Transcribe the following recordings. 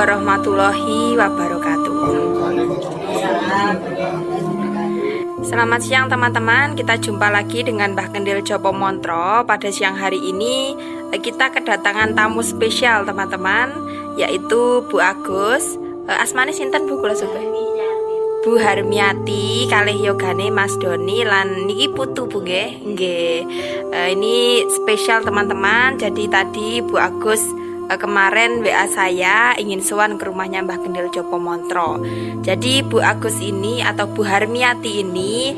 warahmatullahi wabarakatuh. Selamat siang teman-teman, kita jumpa lagi dengan Mbah Kendil Jopo Montro. Pada siang hari ini kita kedatangan tamu spesial teman-teman, yaitu Bu Agus. Asmane sinten Bu kula suwe? Bu Harmiati kalih yogane Mas Doni lan niki putu Bu nggih. Ini spesial teman-teman. Jadi tadi Bu Agus kemarin WA saya ingin sowan ke rumahnya Mbah Kendil Jopo Montro. Jadi Bu Agus ini atau Bu Harmiati ini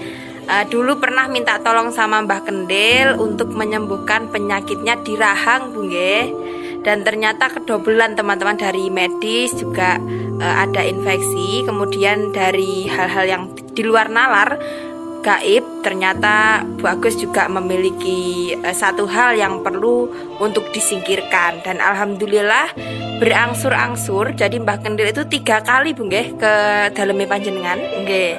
dulu pernah minta tolong sama Mbah Kendil untuk menyembuhkan penyakitnya di rahang Bu nggih. Dan ternyata kedobelan teman-teman, dari medis juga ada infeksi, kemudian dari hal-hal yang di luar nalar gaib, ternyata Bu Agus juga memiliki satu hal yang perlu untuk disingkirkan. Dan alhamdulillah berangsur-angsur. Jadi Mbah Kendil itu 3 kali Bu nggih ke daleme panjenengan nggih.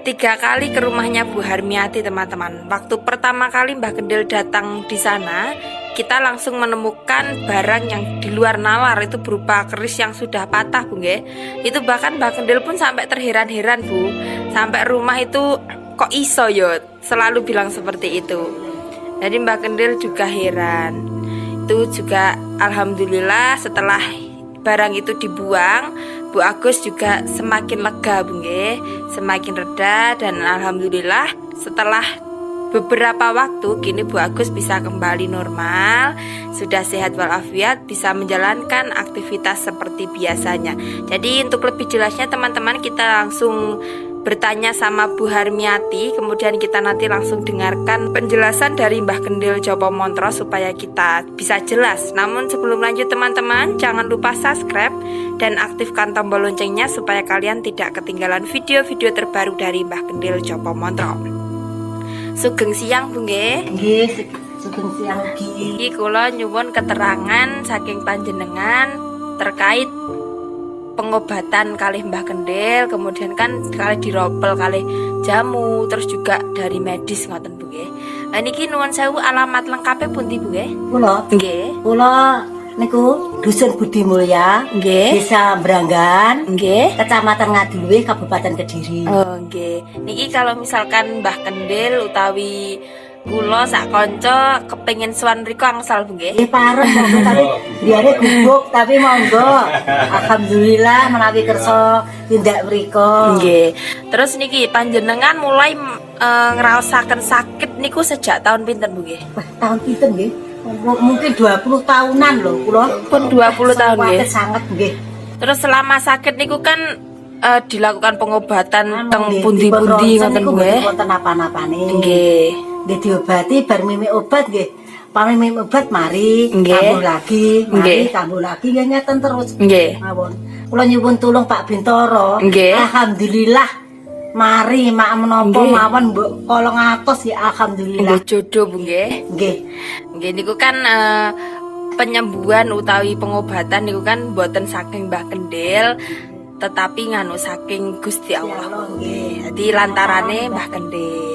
3 kali ke rumahnya Bu Harmiati teman-teman. Waktu pertama kali Mbah Kendil datang di sana, kita langsung menemukan barang yang di luar nalar, itu berupa keris yang sudah patah Bu nggih. Itu bahkan Mbah Kendil pun sampai terheran-heran Bu. Sampai rumah itu kok iso yo, selalu bilang seperti itu. Jadi Mbah Kendil juga heran. Itu juga alhamdulillah setelah barang itu dibuang, Bu Agus juga semakin lega Bu nggih, semakin reda. Dan alhamdulillah setelah beberapa waktu kini Bu Agus bisa kembali normal, sudah sehat walafiat, bisa menjalankan aktivitas seperti biasanya. Jadi untuk lebih jelasnya teman-teman, kita langsung bertanya sama Bu Harmiati, kemudian kita nanti langsung dengarkan penjelasan dari Mbah Kendil Jopo Montro supaya kita bisa jelas. Namun sebelum lanjut teman-teman, jangan lupa subscribe dan aktifkan tombol loncengnya supaya kalian tidak ketinggalan video-video terbaru dari Mbah Kendil Jopo Montro. Sugeng siang Bu nggih. Nggih, sugeng siang Ki. Iki kula nyuwun keterangan saking panjenengan terkait pengobatan kalih Mbah Kendil, kemudian kan kalih diropel kalih jamu, terus juga dari medis ngoten Bu nggih. Niki nuwun sewu, alamat lengkape pundi Bu nggih? Kula. Nggih. Kula niku Dusun Budi Mulya, Nggih. Desa Branggan, Nggih. Kecamatan Ngadiluwih, Kabupaten Kediri. Oh nggih. Niki kalau misalkan Mbah Kendil utawi kula sak kanca kepengin sowan mriku angsal Bu nggih. Nggih pareng tapi biare gubuk tapi monggo. Alhamdulillah menawi kersa tindak mriku. Nggih. Terus niki panjenengan mulai ngraosaken sakit niku sejak tahun pinten Bu nggih? Wah, tahun pinten nggih? Mungkin 20 tahunan lho kula. Pun 20 tahun nggih. Sangat nggih. Terus selama sakit niku kan dilakukan pengobatan teng Nggih, pundi-pundi dipun ngoten niku Bu nggih. mboten napa-napane. Nggih. Nggih diobati bar mimi obat nggih. Pamimi obat mari Nggih. kambuh lagi, Nggih. mari kambuh lagi ya ngeten terus. Nggih. Mawon. Kula nyuwun tulung Pak Bintoro. Nggih. Alhamdulillah mari mak menapa Nggih. mawon mbok kolong atos ya alhamdulillah. Nggih jodoh Bu nggih. Nggih. Nggih niku kan penyembuhan utawi pengobatan niku kan boten saking Mbah Kendil, tetapi nganu saking Gusti Allah. Nggih. Jadi lantarane Mbah Kendil.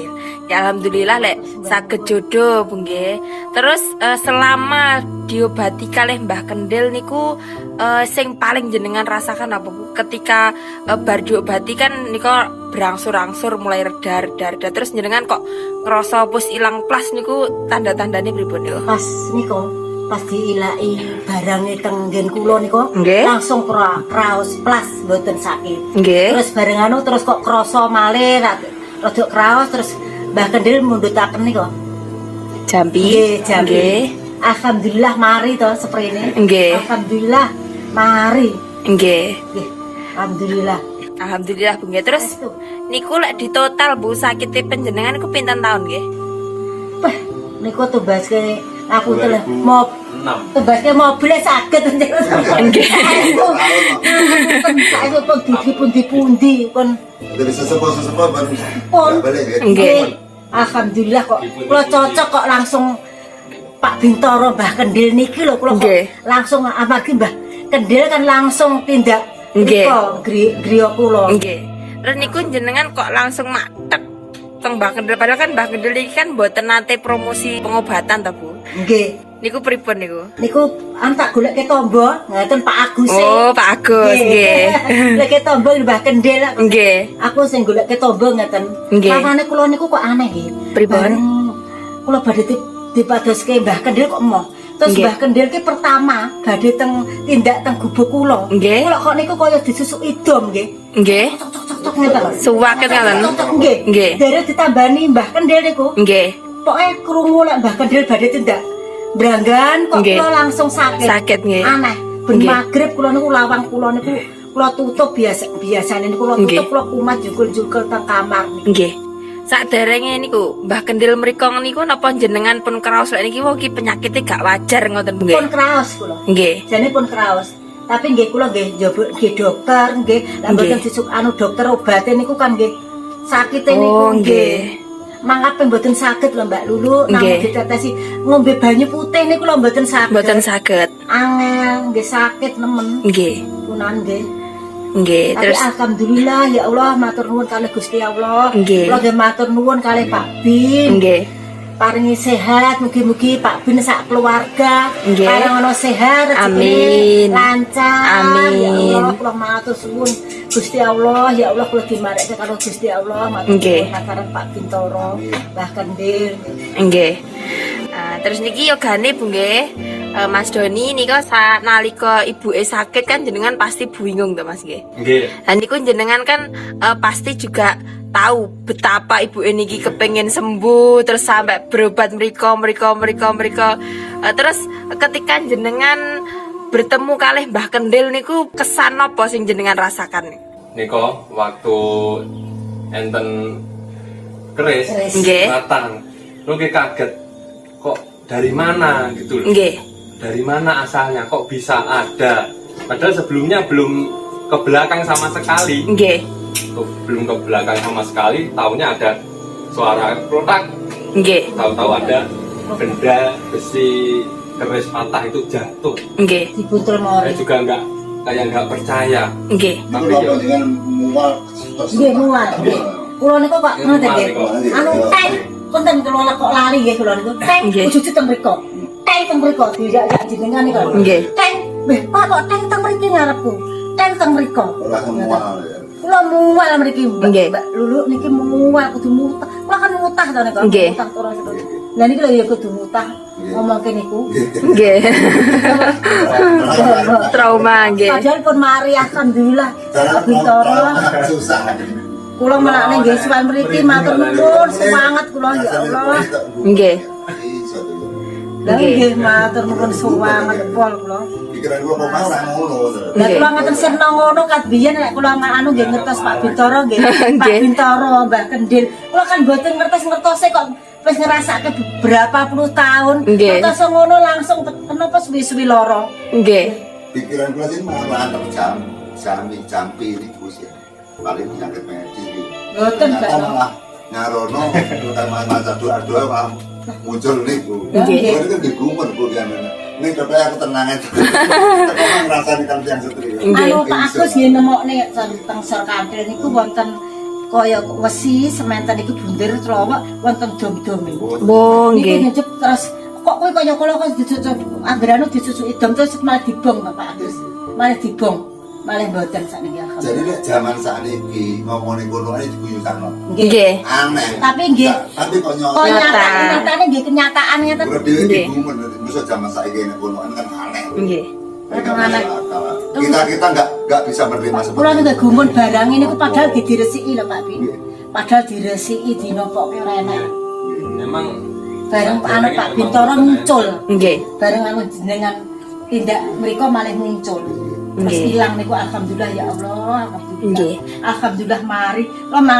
Ya alhamdulillah lek saged jodoh Bu nggih. Terus selama diobati kalih Mbah Kendil niku sing paling jenengan rasakan apa Bu? Ketika bar diobati kan niku berangsur-angsur mulai reda. Terus jenengan kok ngerasa pus ilang plas niku tanda-tandane pripun niku? Pas niku pas diilaki barange teng nggen kula niku Nggih. langsung kraos plas mboten sakit. Nggih. Terus bareng anu terus kok krasa malih rada kraos terus Mbah Kendil mundhutaken niku. Jambi. Nggih, jambi. Nggih. Alhamdulillah mari to seprene. Nggih. Alhamdulillah mari. Nggih. Nggih. Alhamdulillah. Alhamdulillah Bu nggih. Terus niku lek di total Bu sakite panjenengan niku pinten taun nggih? Wah, niku tubaske aku telah mau tubaske mobil saged Nggih. Saya kok dipundi-pundi kon. Dari sesepuh baru Pun. balik ya. Nggih. Alhamdulillah kok kula cocok kok langsung Pak Bintoro Mbah Kendil niki lho kula kok Nggih. langsung amargi Mbah Kendil kan langsung tindak Nggih. griya kula. Nggih. Terus niku jenengan kok langsung matek teng Mbah Kendil, padahal kan Mbah Kendil iki kan mboten nate promosi pengobatan ta Bu. Nggih. Niku pripun niku? Niku tak goleke tombo, ngaten Pak Agus. Oh, Pak Agus nggih. Goleke tombo Mbah Kendil. Nggih. Aku sing goleke tombo ngaten. Nggih. Kamane kula niku kok aneh nggih. Pripun? Kula badhe dipadoske Mbah Kendil kok emoh. Terus Nggih. Mbah Kendil ki pertama badhe tindak teng gubuk kula. Nggih. Kula kok niku kaya disusuk idom nggih. Nggih. Cok ngeten. Suwaket ngaten. Nggih. Nggih. Derek ditambani Mbah Kendil niku. Nggih. Pokoke krungu lek Mbah Kendil badhe tindak branggan kok Nggih. kula langsung sakit. Sakit nggih. Aneh. Ben Nggih. magrib kula niku lawang kula niku kula tutup biasane niku kula Nggih. tutup kula kumat jungkul-jungkul teng kamar niku. Nggih. Saderenge niku Mbah Kendil mriko niku napa jenengan pun kraos lek niki iki penyakite gak wajar ngoten Pun nggih. kraos kula. Nggih. Jane pun kraos. Tapi nggih kula nggih njobok nggih dokter nggih. Lah mboten Nggih. disuk dokter obate niku kan nggih sakite niku Oh, nggih. nggih. Mangkape mboten saged lho Mbak Lulu namung Nggih. ditetesi ngombe banyu putih niku lho mboten saged. Mboten saged. Angel nggih sakit nemen. Nggih. Punan nggih. Nggih, Tapi terus alhamdulillah ya Allah matur nuwun kalih Gusti Allah. Nggih. Kula nggih matur nuwun kalih Pak Bin. nggih. Paringi sehat, mugi-mugi Pak Bin sak keluarga Nggih. pareng ana sehat, Amin. rezekine lancar. Amin. Ya Allah, kula matur suwun Gusti Allah, ya Allah kula dimarekke karo Gusti Allah, matur Nggih. nuwun kakaran Pak Bintoro, Mbah Kendil. Nggih. Terus niki yogane Bu nggih. Mas Doni nika nalika ibuke sakit kan jenengan pasti bingung to Mas nggih. Nggih. Lah niku jenengan kan pasti juga tahu betapa ibu niki kepengen sembuh terus sampai berobat mriko. Terus ketika jenengan bertemu kalih Mbah Kendil niku kesan apa sing jenengan rasakan? Niko waktu enten keris Nggih. matang. Lu kaget. Kok dari mana gitu loh. Nggih. Dari mana asalnya kok bisa ada? Padahal sebelumnya belum ke belakang sama sekali. Nggih. Belum ke belakang sama sekali, taunya ada suara klotak. Nggih. Tahu-tahu ada benda besi keris patah itu jatuh. Nggih. Dibuntul Saya mori. juga nggak percaya. Nggih. Itu apa dengan mual? Nggih mual. Kula niku kok ngoten nggih. Anu teng konten kula kok lari nggih kula niku. Teng Nggih. ujug teng mriko. Teng teng mriko tidak jenengan niku. Nggih. Teng, Pak kok teng teng mriki ngarepku. Teng teng mriko. Ora mual ya. Kula mual mriki, Nggih. Mbak Lulu niki mual kudu mutah. Kula kan mutah to niku. Nggih. Mutah terus. Lah niki lho ya kudu mutah. Ngomongke niku. Nggih. Trauma nggih. Padahal pun mari alhamdulillah. Jalan Bintoro. susah. Kula melakne nggih suwan mriki matur nuwun semangat kula ya Allah. Nggih. Lah nggih matur nuwun semangat pol kula. Pikiran gua kok masak ngono. Lah kula ngaten sirna ngono kat biyen nek kula anu nggih ngertos Pak Bintoro nggih. Pak Nggih. Bintoro, Mbak Kendil. Kula kan mboten ngertos-ngertose kok wis ngrasake beberapa puluh tahun. Nggih. Ngertos ngono langsung kenapa suwi-suwi lara. Nggih. Pikiran gua sih malah jampi itu sih. Paling penyakit medis gitu. Mboten Ternyata Mbak. malah ngarono terutama masa doa-doa malah muncul niku. Nggih. Ini kan digumun bu kan. Ini coba aku tenang aja. Aku ngerasani kan yang setrika. Nggih. Anu Pak Agus nggih nemokne teng Sor Kantil niku wonten kaya wesi sementan iki bunder celowok wonten dom-dom niku. Oh Niki nggih. nyucup terus kok kowe kaya kula kok dicucuk anggerane dicucuki dom terus malah dibong Bapak Agus. Malah dibong. Malah mboten sakniki Jadi alhamdulillah. nek zaman sakniki ngomongin kono ae diguyusano. Nggih. Aneh. Tapi nggih Tapi kok kok Nyata. nyatane nggih kenyataan ngeten. Udah dhewe Nggih. digumun mesti zaman saiki nek kono kan aneh. Nggih. Aneh. Kita nggak bisa menerima seperti Kula itu. niku gumun barang ini padahal diresiki lho Pak Bin. Padahal diresiki dinopoke ora enak. Memang Bareng anu Pak Bintoro muncul. Nggih. Bareng anu jenengan tindak mriko malih muncul. Terus Nggih. ilang niku alhamdulillah ya Allah, alhamdulillah. Nggih. Alhamdulillah mari. Lama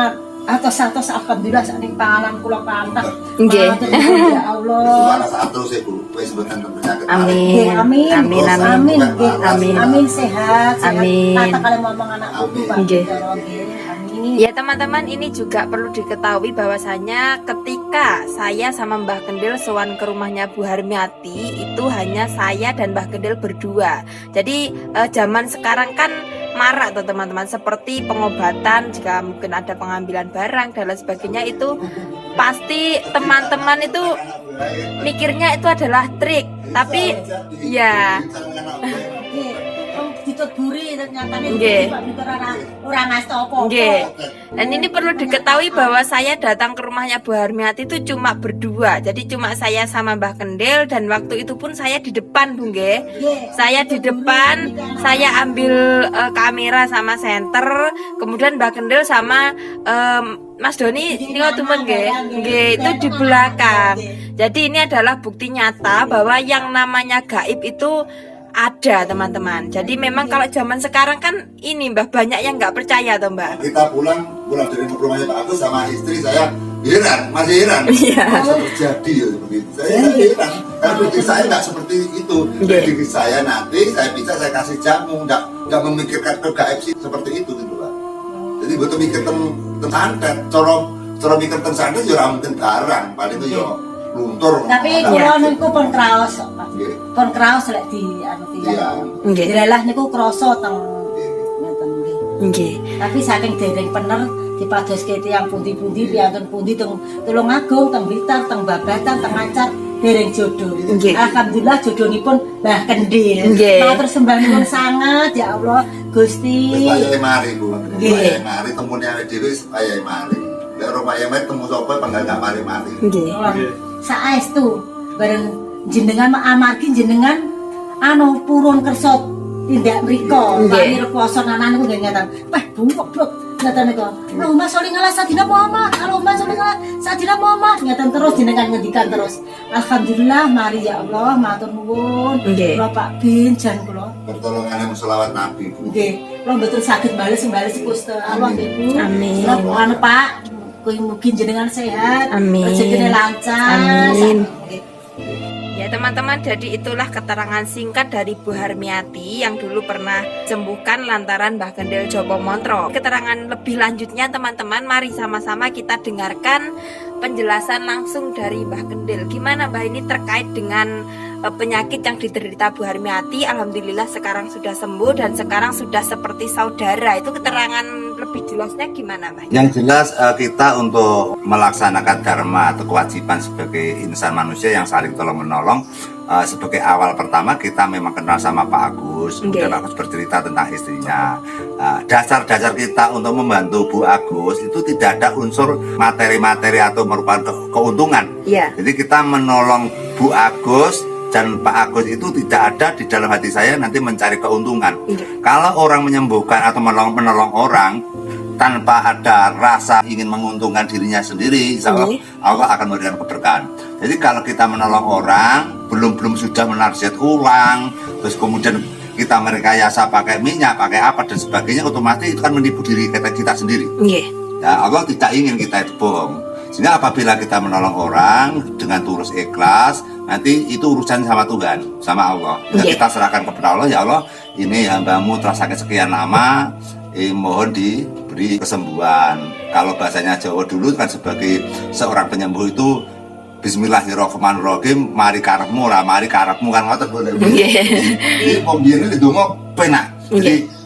atos-atos alhamdulillah sakning panganan kula pantah. Nggih. Matur nuwun ya Allah. Gimana saat terus ibu wis mboten penyakit. Amin. Nggih, amin. Amin, amin. Amin, nggih. Amin. Amin sehat, sehat. Amin. Kata kalian ngomong anak putu Pak Nggih. Bintoro, nggih. Amin. Ya teman-teman, ini juga perlu diketahui bahwasanya ketika saya sama Mbah Kendil sowan ke rumahnya Bu Harmiati, itu hanya saya dan Mbah Kendil berdua. Jadi zaman sekarang kan marak tuh teman-teman, seperti pengobatan, jika mungkin ada pengambilan barang dan lain sebagainya, itu pasti teman-teman itu mikirnya itu adalah trik, tapi ya dituturi ternyata Nggih. ora ngasih apa-apa. Nggih. Dan ini perlu diketahui bahwa saya datang ke rumahnya Bu Harmiati itu cuma berdua. Jadi cuma saya sama Mbah Kendil, dan waktu itu pun saya di depan, Bu nggih. Saya di depan, saya ambil kamera sama senter, kemudian Mbah Kendil sama Mas Doni ini waktu nggih. Nggih, itu di belakang. Jadi ini adalah bukti nyata bahwa yang namanya gaib itu ada, teman-teman. Jadi memang kalau zaman sekarang kan ini Mbah, banyak yang nggak percaya toh Mbah. Kita pulang dari rumahnya Pak Agus sama istri saya heran, masih heran. Iya. Masa terjadi ya seperti itu. Saya heran. Karena pikir saya nggak seperti itu. Jadi saya nanti saya bisa saya kasih jamu, nggak memikirkan ke gaib sih seperti itu gitu Pak. Jadi betul mikir tentang santet, cara mikir tentang santet ya mungkin garang, paling itu ya luntur. Tapi kula niku pun kraos, Pak. Pun kraos lek di anu tiyang. Nggih. Direlah niku krasa teng ngeten nggih. Nggih. Tapi saking dereng pener dipadoske tiyang pundi-pundi piantun pundi teng Tulungagung, teng Blitar, teng Babatan, teng Acar dereng jodoh. Nggih. Alhamdulillah jodohnipun Mbah Kendil. Nggih. Matur sembahipun sangat ya Allah Gusti. Wis payahe mari Bu. Nggih. Payahe mari temune awake dhewe payahe mari. Lek ora payahe mari temu sapa panggal gak mari-mari. Nggih. Saestu bareng jenengan amargi jenengan anu purun kersa tindak mriko Nggih. kami reposo nanan niku nggih ngeten bungkuk blok ngeten niku Allahumma sholli ala sayyidina Muhammad Allahumma sholli ala sayyidina Muhammad ngeten terus jenengan ngendikan terus alhamdulillah mari ya Allah matur nuwun Nggih. kula Pak Bin jan kula Pertolongannya selawat Nabi Bu. nggih kula mboten saged bales Gusti Allah nggih Bu Amin. kula anu Pak kuwi mugi jenengan sehat Amin. rezekine lancar Amin. Nggih. Ya teman-teman, jadi itulah keterangan singkat dari Bu Harmiati yang dulu pernah sembuhkan lantaran Mbah Kendil Jopo Montro. Keterangan lebih lanjutnya teman-teman, mari sama-sama kita dengarkan penjelasan langsung dari Mbah Kendil. Gimana Mbah ini terkait dengan penyakit yang diderita Bu Harmiati? Alhamdulillah sekarang sudah sembuh dan sekarang sudah seperti saudara. Itu keterangan lebih jelasnya gimana Mbah? Yang jelas kita untuk melaksanakan dharma atau kewajiban sebagai insan manusia yang saling tolong menolong, sebagai awal pertama kita memang kenal sama Pak Agus. Kemudian Pak Agus bercerita tentang istrinya. Dasar-dasar kita untuk membantu Bu Agus itu tidak ada unsur materi-materi atau merupakan keuntungan. Iya. Jadi kita menolong Bu Agus dan Pak Agus itu tidak ada di dalam hati saya nanti mencari keuntungan. Kalau orang menyembuhkan atau menolong orang tanpa ada rasa ingin menguntungkan dirinya sendiri, insya Allah Allah akan memberikan keberkahan. Jadi kalau kita menolong orang belum sudah menarget ulang, terus kemudian kita merekayasa pakai minyak, pakai apa dan sebagainya, otomatis itu kan menipu diri kita sendiri. Ya, Allah tidak ingin kita itu bohong. Sehingga apabila kita menolong orang dengan tulus ikhlas, nanti itu urusan sama Tuhan, sama Allah. Kita serahkan kepada Allah, ya Allah, ini hambamu telah sakit sekian lama, mohon diberi kesembuhan. Kalau bahasanya Jawa dulu kan sebagai seorang penyembuh itu Bismillahirrahmanirrahim, mari karepmu lah, mari karepmu kan ngoten boleh. Jadi pembiyane ndonga penak. Jadi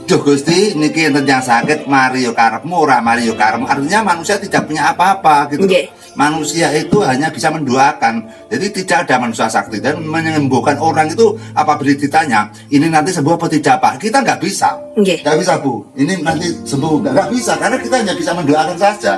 Duh Gusti, niki enten yang sakit, mari yo karepmu ora mari yo karepmu. Artinya manusia tidak punya apa-apa gitu. Manusia itu hanya bisa mendoakan. Jadi tidak ada manusia sakti, dan menyembuhkan orang itu apabila ditanya, ini nanti sembuh apa tidak Pak? Kita nggak bisa. Nggak bisa Bu. Ini nanti sembuh nggak bisa, karena kita hanya bisa mendoakan saja.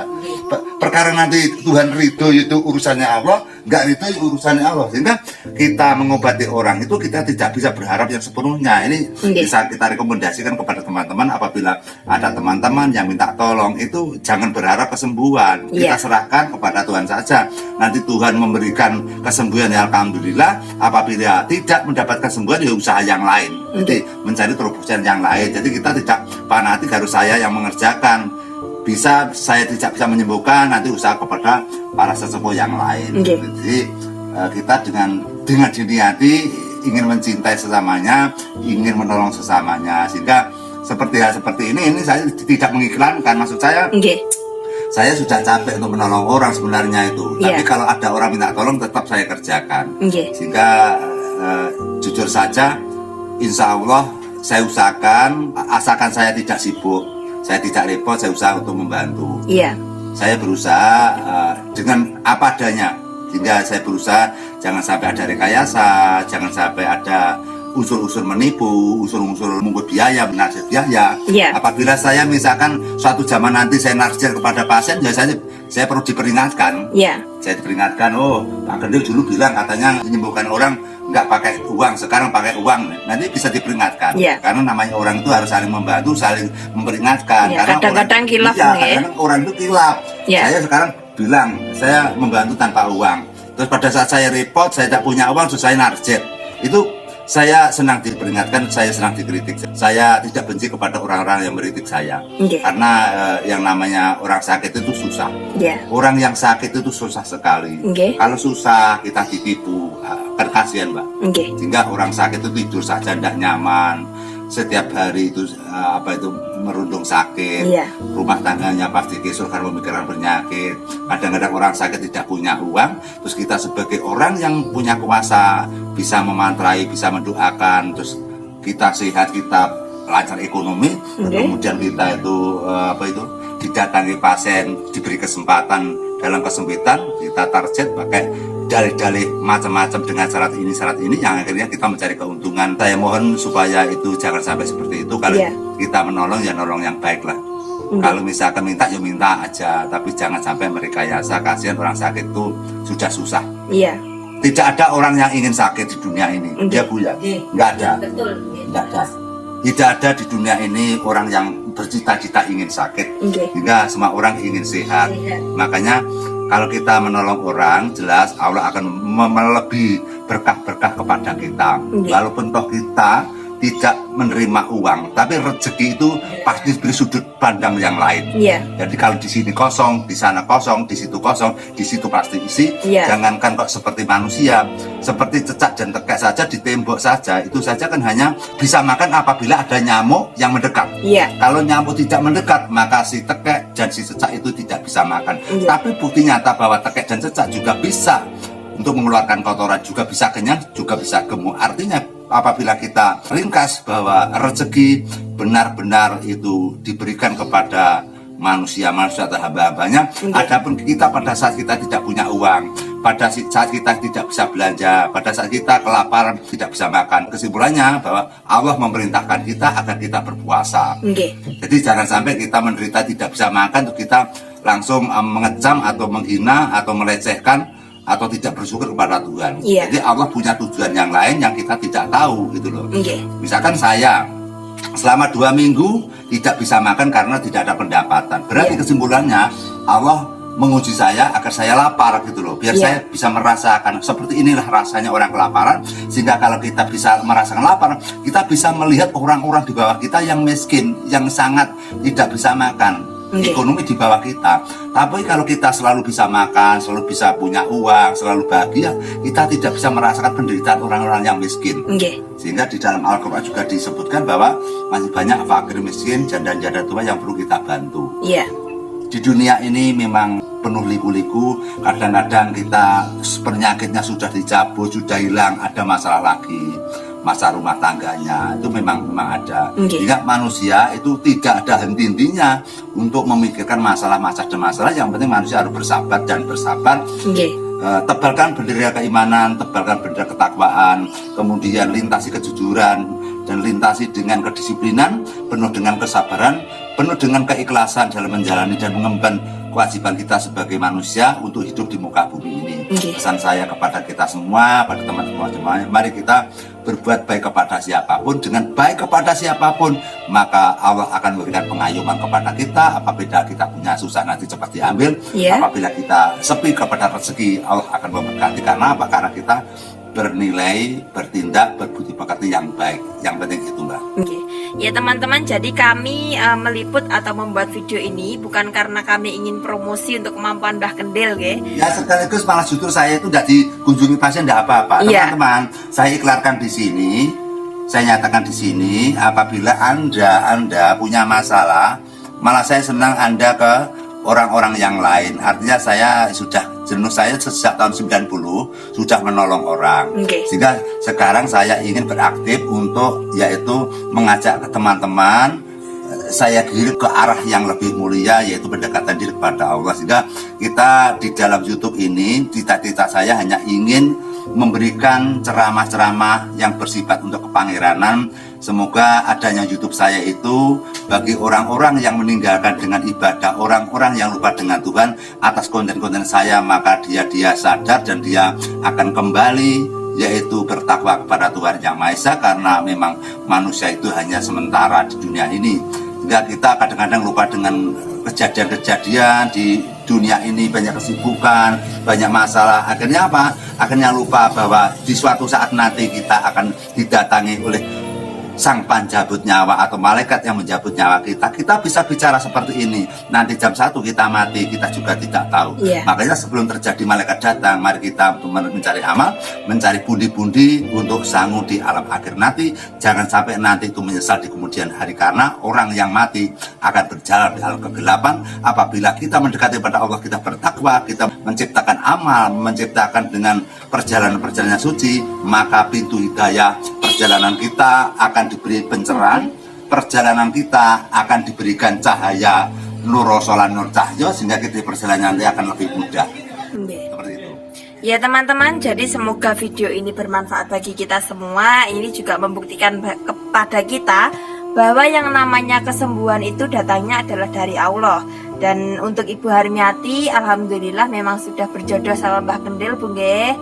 Perkara nanti Tuhan ridho itu urusannya Allah, nggak ridho itu urusannya Allah. Sehingga kita mengobati orang itu kita tidak bisa berharap yang sepenuhnya. Ini bisa kita rekomendasikan kepada teman-teman, apabila ada teman-teman yang minta tolong itu jangan berharap kesembuhan. Kita serahkan kepada Tuhan saja. Nanti Tuhan memberikan kesembuhan, ya alhamdulillah. Apabila tidak mendapat kesembuhan, ya usaha yang lain. Jadi mencari terobosan yang lain. Jadi kita tidak fanatik harus saya yang mengerjakan. Bisa saya tidak bisa menyembuhkan, nanti usaha kepada para sesepuh yang lain. Jadi kita dengan diniati ingin mencintai sesamanya, ingin menolong sesamanya, sehingga seperti hal seperti ini saya tidak mengiklankan, maksud saya. Saya sudah capek untuk menolong orang sebenarnya itu. Tapi kalau ada orang minta tolong tetap saya kerjakan. Sehingga jujur saja, insya Allah saya usahakan, asalkan saya tidak sibuk, saya tidak repot, saya usaha untuk membantu. Iya. Saya berusaha dengan apa adanya, sehingga saya berusaha jangan sampai ada rekayasa, jangan sampai ada unsur-unsur menipu, unsur-unsur mengut biaya, menarik biaya. Iya. Apabila saya misalkan suatu zaman nanti saya naksir kepada pasien, biasanya saya perlu diperingatkan. Iya. Saya diperingatkan, oh Pak Gendil dulu bilang katanya menyembuhkan orang nggak pakai uang, sekarang pakai uang. Nanti bisa diperingatkan. Iya. Karena namanya orang itu harus saling membantu, saling memperingatkan. Iya, Karena kadang-kadang orang, kilaf iya, nih, ya. kadang-kadang orang itu kilaf. Iya. Saya sekarang bilang, saya membantu tanpa uang. Terus pada saat saya repot, saya tidak punya uang, terus saya narjet. Itu saya senang diperingatkan, saya senang dikritik. Saya tidak benci kepada orang-orang yang meritik saya. Oke. Karena yang namanya orang sakit itu susah. Iya. Orang yang sakit itu susah sekali. Oke. Kalau susah kita ditipu, kan kasihan, Mbak. Oke. Sehingga orang sakit itu tidur saja tidak nyaman. Setiap hari itu merundung sakit. Iya. Rumah tangganya pasti kisruh karena memikirkan penyakit. Kadang-kadang orang sakit tidak punya uang, terus kita sebagai orang yang punya kuasa bisa memantrai, bisa mendoakan, terus kita sehat, kita lancar ekonomi, kemudian kita itu didatangi pasien, diberi kesempatan dalam kesempitan, kita target pakai dalih-dalih macam-macam dengan syarat ini yang akhirnya kita mencari keuntungan. Saya mohon supaya itu jangan sampai seperti itu. Kalau kita menolong ya nolong yang baik lah. Kalau misalkan minta ya minta aja, tapi jangan sampai merekayasa. Kasihan orang sakit itu sudah susah. Iya. Tidak ada orang yang ingin sakit di dunia ini. Ya Bu ya, nggak ada. Betul. Nggak ada. Tidak ada di dunia ini orang yang bercita-cita ingin sakit. Hingga semua orang ingin sehat. Makanya kalau kita menolong orang, jelas Allah akan melebihi berkah-berkah kepada kita. Walaupun toh kita tidak menerima uang, tapi rezeki itu pasti beri sudut pandang yang lain. Iya. Jadi kalau di sini kosong, di sana kosong, di situ kosong, di situ pasti isi. Jangankan kok seperti manusia, seperti cecak dan tekek saja di tembok saja, itu saja kan hanya bisa makan apabila ada nyamuk yang mendekat. Iya. Kalau nyamuk tidak mendekat, maka si tekek dan si cecak itu tidak bisa makan. Tapi bukti nyata bahwa tekek dan cecak juga bisa untuk mengeluarkan kotoran, juga bisa kenyang, juga bisa gemuk. Artinya apabila kita ringkas bahwa rezeki benar-benar itu diberikan kepada manusia atau hamba-hambanya. Adapun kita pada saat kita tidak punya uang, pada saat kita tidak bisa belanja, pada saat kita kelaparan tidak bisa makan, kesimpulannya bahwa Allah memerintahkan kita agar kita berpuasa. Jadi jangan sampai kita menderita tidak bisa makan, terus kita langsung mengecam atau menghina atau melecehkan atau tidak bersyukur kepada Tuhan. Jadi Allah punya tujuan yang lain yang kita tidak tahu gitu loh. Misalkan saya selama 2 minggu tidak bisa makan karena tidak ada pendapatan. Berarti kesimpulannya Allah menguji saya agar saya lapar gitu loh. Biar saya bisa merasakan seperti inilah rasanya orang kelaparan. Sehingga kalau kita bisa merasakan lapar, kita bisa melihat orang-orang di bawah kita yang miskin, yang sangat tidak bisa makan. Ekonomi di bawah kita. Tapi kalau kita selalu bisa makan, selalu bisa punya uang, selalu bahagia, kita tidak bisa merasakan penderitaan orang-orang yang miskin. Sehingga di dalam Al-Quran juga disebutkan bahwa masih banyak fakir miskin, janda-janda tua yang perlu kita bantu. Di dunia ini memang penuh liku-liku. Kadang-kadang kita penyakitnya sudah dicabut, sudah hilang, ada masalah lagi. Masa rumah tangganya itu memang ada. Sehingga manusia itu tidak ada henti-hentinya untuk memikirkan masalah-masalah. Yang penting manusia harus bersabar dan bersabar. Tebalkan bendera keimanan, tebalkan bendera ketakwaan, kemudian lintasi kejujuran dan lintasi dengan kedisiplinan, penuh dengan kesabaran, penuh dengan keikhlasan dalam menjalani dan mengemban kewajiban kita sebagai manusia untuk hidup di muka bumi ini. Pesan saya kepada kita semua, pada teman-teman semuanya, mari kita berbuat baik kepada siapapun. Dengan baik kepada siapapun, maka Allah akan memberikan pengayuman kepada kita. Apabila kita punya susah nanti cepat diambil. Apabila kita sepi kepada rezeki, Allah akan memberkati. Karena apa? Karena kita bernilai, bertindak, berbudi pekerti yang baik. Yang penting itu, Mbak. Ya teman-teman, jadi kami meliput atau membuat video ini bukan karena kami ingin promosi untuk kemampuan Mbah Kendil, ya sekaligus malah justru saya itu tidak dikunjungi pasien tidak apa-apa. Teman-teman, saya iklarkan di sini, saya nyatakan di sini, apabila anda punya masalah, malah saya senang Anda ke orang-orang yang lain. Artinya saya sudah jenuh, saya sejak tahun 90 sudah menolong orang. Sehingga sekarang saya ingin beraktif untuk yaitu mengajak ke teman-teman saya diri ke arah yang lebih mulia, yaitu pendekatan diri kepada Allah. Sehingga kita di dalam YouTube ini, cita-cita saya hanya ingin memberikan ceramah-ceramah yang bersifat untuk kepangeranan. Semoga adanya YouTube saya itu bagi orang-orang yang meninggalkan dengan ibadah, orang-orang yang lupa dengan Tuhan atas konten-konten saya, maka dia sadar dan dia akan kembali, yaitu bertakwa kepada Tuhan Yang Maha Esa, karena memang manusia itu hanya sementara di dunia ini. Sehingga kita kadang-kadang lupa dengan kejadian-kejadian di dunia ini, banyak kesibukan, banyak masalah. Akhirnya apa? Akhirnya lupa bahwa di suatu saat nanti kita akan didatangi oleh sang penjabut nyawa atau malaikat yang menjabut nyawa kita. Kita bisa bicara seperti ini, nanti jam 1 kita mati, kita juga tidak tahu. Makanya sebelum terjadi malaikat datang, mari kita mencari amal, mencari pundi-pundi untuk sanggup di alam akhir nanti. Jangan sampai nanti itu menyesal di kemudian hari, karena orang yang mati akan berjalan di alam kegelapan. Apabila kita mendekati pada Allah, kita bertakwa, kita menciptakan amal, menciptakan dengan perjalanan-perjalanan suci, maka pintu hidayah perjalanan kita akan diberi pencerahan, perjalanan kita akan diberikan cahaya nur rosolan nur cahyo, sehingga kita perjalanan nanti akan lebih mudah. Seperti itu. Ya teman-teman, jadi semoga video ini bermanfaat bagi kita semua. Ini juga membuktikan kepada kita bahwa yang namanya kesembuhan itu datangnya adalah dari Allah. Dan untuk Ibu Harmiati, alhamdulillah memang sudah berjodoh sama Mbah Kendil, Bu nggih.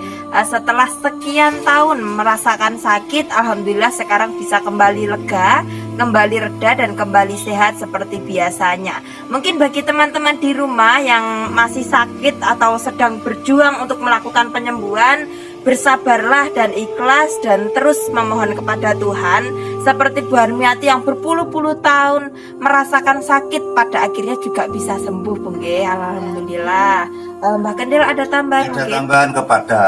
Setelah sekian tahun merasakan sakit, alhamdulillah sekarang bisa kembali lega, kembali reda, dan kembali sehat seperti biasanya. Mungkin bagi teman-teman di rumah yang masih sakit atau sedang berjuang untuk melakukan penyembuhan, bersabarlah dan ikhlas dan terus memohon kepada Tuhan. Seperti Bu Harmiati yang berpuluh-puluh tahun merasakan sakit, pada akhirnya juga bisa sembuh, Bu nggih. Alhamdulillah. Mbah Kendil ada tambahan? Ada tambahan kepada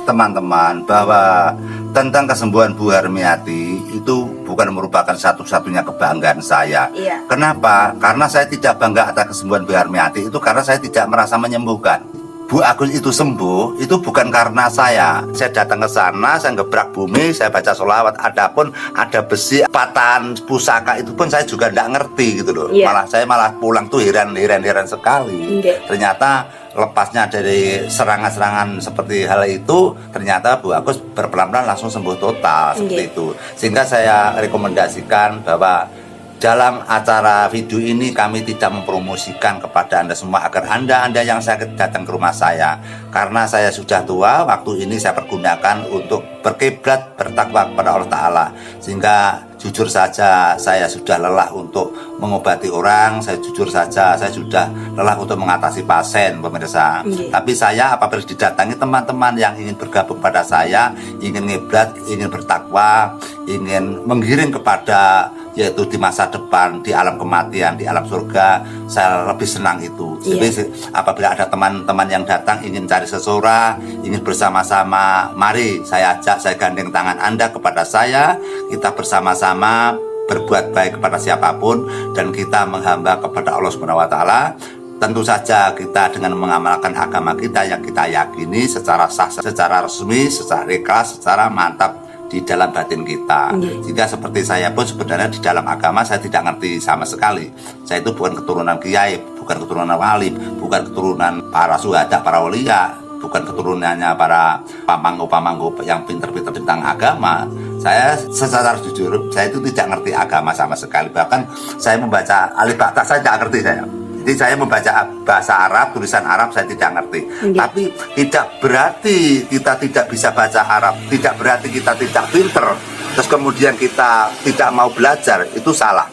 teman-teman bahwa tentang kesembuhan Bu Harmiati itu bukan merupakan satu-satunya kebanggaan saya. Kenapa? Karena saya tidak bangga atas kesembuhan Bu Harmiati itu karena saya tidak merasa menyembuhkan. Bu Agus itu sembuh, itu bukan karena saya datang ke sana, saya gebrak bumi, saya baca sholawat. Adapun ada besi, patahan pusaka itu pun saya juga tidak ngerti gitu loh. Saya malah pulang tuh heran sekali. Ternyata lepasnya dari serangan-serangan seperti hal itu, ternyata Bu Agus berpelan-pelan langsung sembuh total seperti itu. Sehingga saya rekomendasikan bahwa dalam acara video ini kami tidak mempromosikan kepada Anda semua agar Anda yang sakit datang ke rumah saya, karena saya sudah tua. Waktu ini saya pergunakan untuk berkiblat, bertakwa kepada Allah Ta'ala. Sehingga jujur saja saya sudah lelah untuk mengobati orang, saya jujur saja saya sudah lelah untuk mengatasi pasien, pemirsa. Tapi saya apabila didatangi teman-teman yang ingin bergabung pada saya, ingin ngiblat, ingin bertakwa, ingin menggiring kepada yaitu di masa depan, di alam kematian, di alam surga, saya lebih senang itu. Jadi apabila ada teman-teman yang datang ingin cari seseorang, ingin bersama-sama, mari saya ajak, saya gandeng tangan Anda kepada saya, kita bersama-sama berbuat baik kepada siapapun dan kita menghamba kepada Allah Subhanahu wa taala. Tentu saja kita dengan mengamalkan agama kita yang kita yakini secara sah, secara resmi, secara ikhlas, secara mantap di dalam batin kita. Jika seperti saya pun sebenarnya di dalam agama saya tidak ngerti sama sekali. Saya itu bukan keturunan kiai, bukan keturunan wali, bukan keturunan para syuhada, para walia, bukan keturunannya para pamanggo-pamanggo yang pinter-pinter tentang agama. Saya secara jujur, saya itu tidak ngerti agama sama sekali. Bahkan saya membaca alif ba ta saya tidak ngerti saya. Jadi saya membaca bahasa Arab, tulisan Arab saya tidak ngerti. Tapi tidak berarti kita tidak bisa baca Arab, tidak berarti kita tidak pinter, terus kemudian kita tidak mau belajar, itu salah.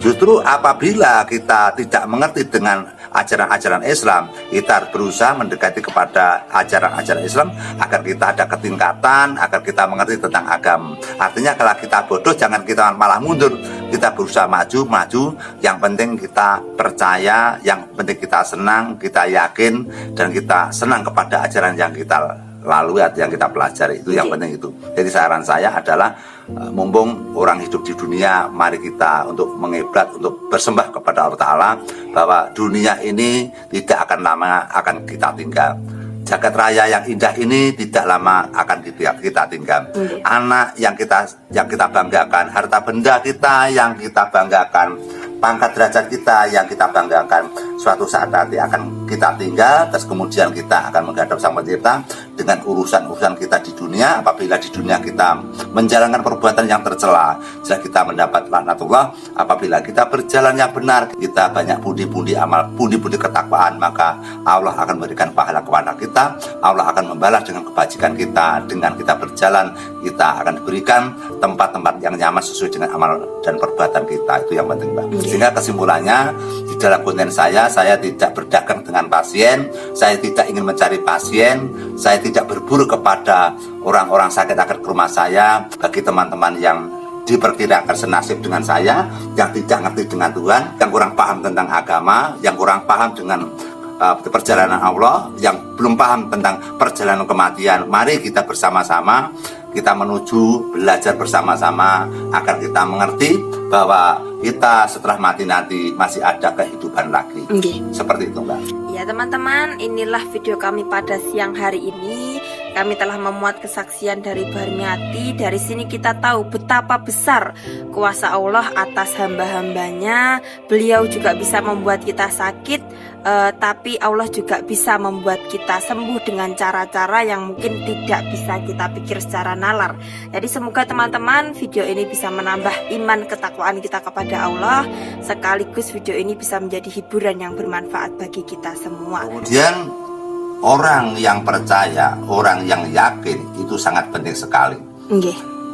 Justru apabila kita tidak mengerti dengan ajaran-ajaran Islam, kita harus berusaha mendekati kepada ajaran-ajaran Islam agar kita ada ketingkatan, agar kita mengerti tentang agama. Artinya kalau kita bodoh jangan kita malah mundur, kita berusaha maju. Yang penting kita percaya, yang penting kita senang, kita yakin, dan kita senang kepada ajaran yang kita lalui atau yang kita pelajari. Itu yang penting itu. Jadi saran saya adalah mumpung orang hidup di dunia, mari kita untuk mengiblat, untuk bersembah kepada Allah Ta'ala bahwa dunia ini tidak akan lama akan kita tinggal. Jagat raya yang indah ini tidak lama akan kita tinggal. Anak yang kita banggakan, harta benda kita yang kita banggakan, pangkat derajat kita yang kita banggakan, suatu saat nanti akan kita tinggal. Terus kemudian kita akan menghadap Sang Pencipta dengan urusan-urusan kita di dunia. Apabila di dunia kita menjalankan perbuatan yang tercela, jika kita mendapat laknatullah. Apabila kita berjalan yang benar, kita banyak pundi-pundi amal, pundi-pundi ketakwaan, maka Allah akan memberikan pahala kepada kita. Allah akan membalas dengan kebajikan kita. Dengan kita berjalan, kita akan diberikan tempat-tempat yang nyaman sesuai dengan amal dan perbuatan kita. Itu yang penting, Mbak. Sehingga kesimpulannya, di dalam konten saya tidak berdagang dengan pasien, saya tidak ingin mencari pasien, saya tidak berburu kepada orang-orang sakit agar ke rumah saya. Bagi teman-teman yang diperkirakan senasib dengan saya, yang tidak ngerti dengan Tuhan, yang kurang paham tentang agama, yang kurang paham dengan perjalanan Allah, yang belum paham tentang perjalanan kematian, mari kita bersama-sama kita menuju belajar bersama-sama agar kita mengerti bahwa kita setelah mati nanti masih ada kehidupan lagi. Seperti itu, Mbak. Ya teman-teman, inilah video kami pada siang hari ini. Kami telah memuat kesaksian dari Barmiati. Dari sini kita tahu betapa besar kuasa Allah atas hamba-hambanya. Beliau juga bisa membuat kita sakit, tapi Allah juga bisa membuat kita sembuh dengan cara-cara yang mungkin tidak bisa kita pikir secara nalar. Jadi semoga teman-teman video ini bisa menambah iman ketakwaan kita kepada Allah. Sekaligus video ini bisa menjadi hiburan yang bermanfaat bagi kita semua. Kemudian orang yang percaya, orang yang yakin itu sangat penting sekali.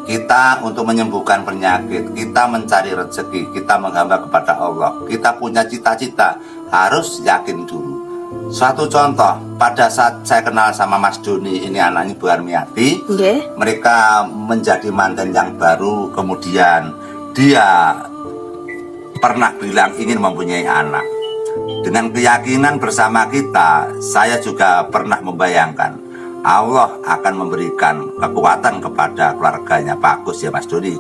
Kita untuk menyembuhkan penyakit, kita mencari rezeki, kita menghamba kepada Allah, kita punya cita-cita, harus yakin dulu. Suatu contoh, pada saat saya kenal sama Mas Doni, ini anaknya Bu Armiati, mereka menjadi mantan yang baru, kemudian dia pernah bilang ingin mempunyai anak. Dengan keyakinan bersama kita, saya juga pernah membayangkan Allah akan memberikan kekuatan kepada keluarganya Pak Agus ya Mas Doni.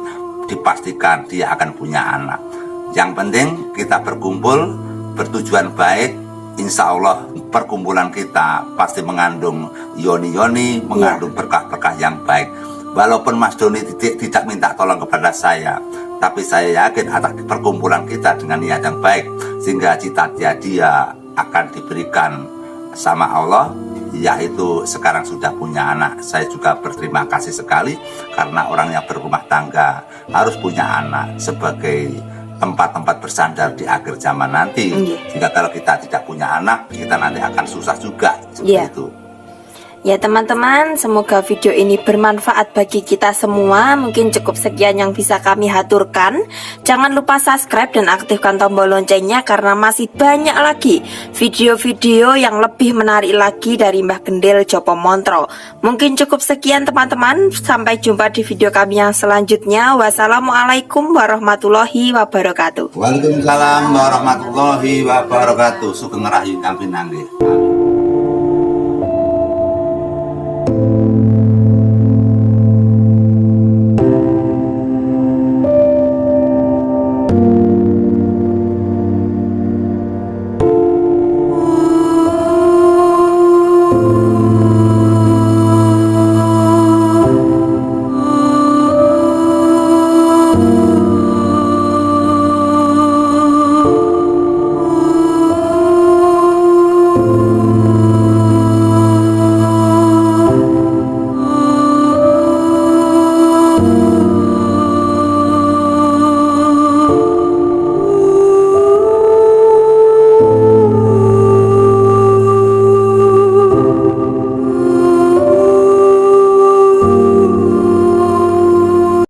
Dipastikan dia akan punya anak. Yang penting kita berkumpul bertujuan baik. Insya Allah perkumpulan kita pasti mengandung yoni-yoni, mengandung berkah-berkah yang baik. Walaupun Mas Doni tidak minta tolong kepada saya, tapi saya yakin atas perkumpulan kita dengan niat yang baik, sehingga cita-cita dia akan diberikan sama Allah, yaitu sekarang sudah punya anak. Saya juga berterima kasih sekali karena orang yang berumah tangga harus punya anak sebagai tempat-tempat bersandar di akhir zaman nanti. Jika kalau kita tidak punya anak, kita nanti akan susah juga seperti itu. Ya teman-teman, semoga video ini bermanfaat bagi kita semua. Mungkin cukup sekian yang bisa kami haturkan. Jangan lupa subscribe dan aktifkan tombol loncengnya, karena masih banyak lagi video-video yang lebih menarik lagi dari Mbah Gendil Jopo Montro. Mungkin cukup sekian teman-teman. Sampai jumpa di video kami yang selanjutnya. Wassalamualaikum warahmatullahi wabarakatuh. Waalaikumsalam warahmatullahi wabarakatuh. Sugeng Rahayu Kang Pinanggih.